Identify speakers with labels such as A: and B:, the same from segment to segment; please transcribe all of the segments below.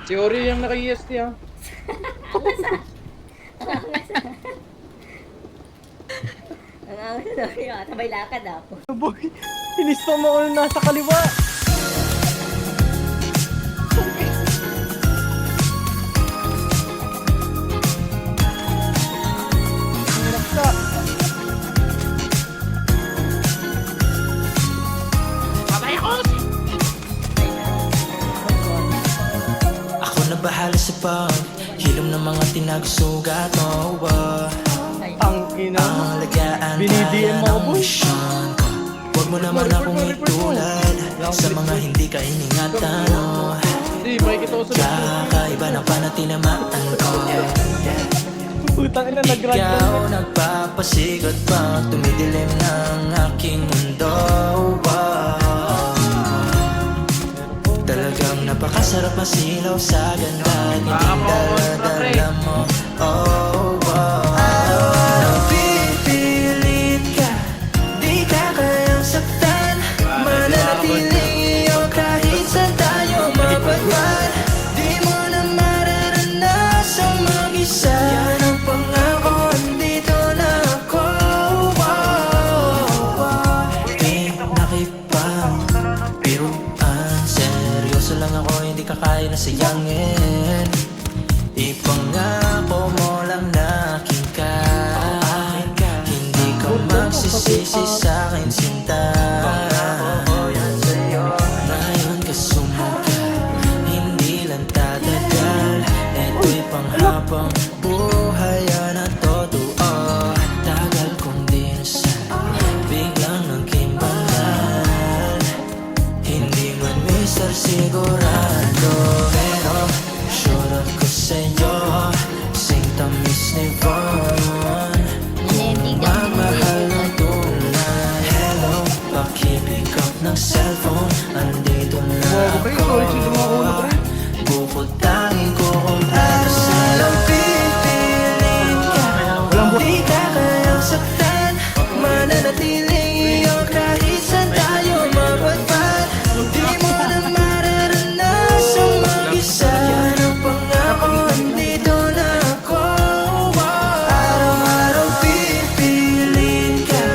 A: Si Ori yung naka-EST ah.
B: Nangangasabi, sabay lakad ako.
C: Boy, inispa mo ako nung nasa kaliwa. Hirap ka.
D: Ako na bahala sa paghilom ng mga tinagsugat mo.
C: Ang ina.
D: Ang lagaan
C: Binidiem mo,
D: kaya ng
C: boy.
D: misyon ko. Huwag mo naman akong itulad sa mga hindi ka iningatan.
A: Hindi, makikita ko sa loob.
D: Kakaiba na panatinamaan ko.
C: Putang ina, nag-run ka.
D: Ikaw nagpapasigot pag tumidilim ng aking mundo. Talagang napakasarap masilaw sa ganda. Ngiting dala-dala mo. Napipilit ka, di ka kayang saktan. Mananatiling iyo kahit saan tayo mapadpad. Di mo na mararanasang mag-isa. Yan ang pangako, andito na ako. Di nakipang biruan, seryoso lang ako, hindi ka kaya na sayangin. Ipangako mo lang na akin ka. Hindi ka magsisisi sa akin, sinta. Ngayon ka sumugal, hindi lang tatagal. Ito'y panghabang buhay, yan ang totoo. Tagal kong dinasal, biglang naging banal. Hindi man Mr. Sigurado, pero sure ako sa'yo, sing tamis ni Von. Kung magmahal ng tunay, hello, pakipick up ng cellphone, andito na ako. Bukod tangin ko kung ano sa'yo pipiliin ka. Di ka kayang saktan, mananatiling iyo kahit saan tayo mapadpad. Di mo na mararanasang mag-isa. Yan ang pangako, andito na ako. Araw-araw pipiliin ka.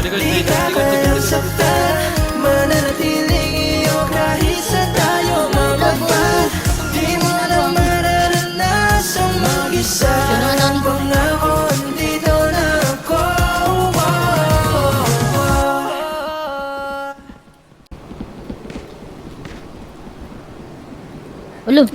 D: Di ka kayang saktan, mananatiling iyo kahit saan tayo mapadpad. Di mo na mararanasang mag-isa. Yan ang pangako, andito na ako.
B: Ulo!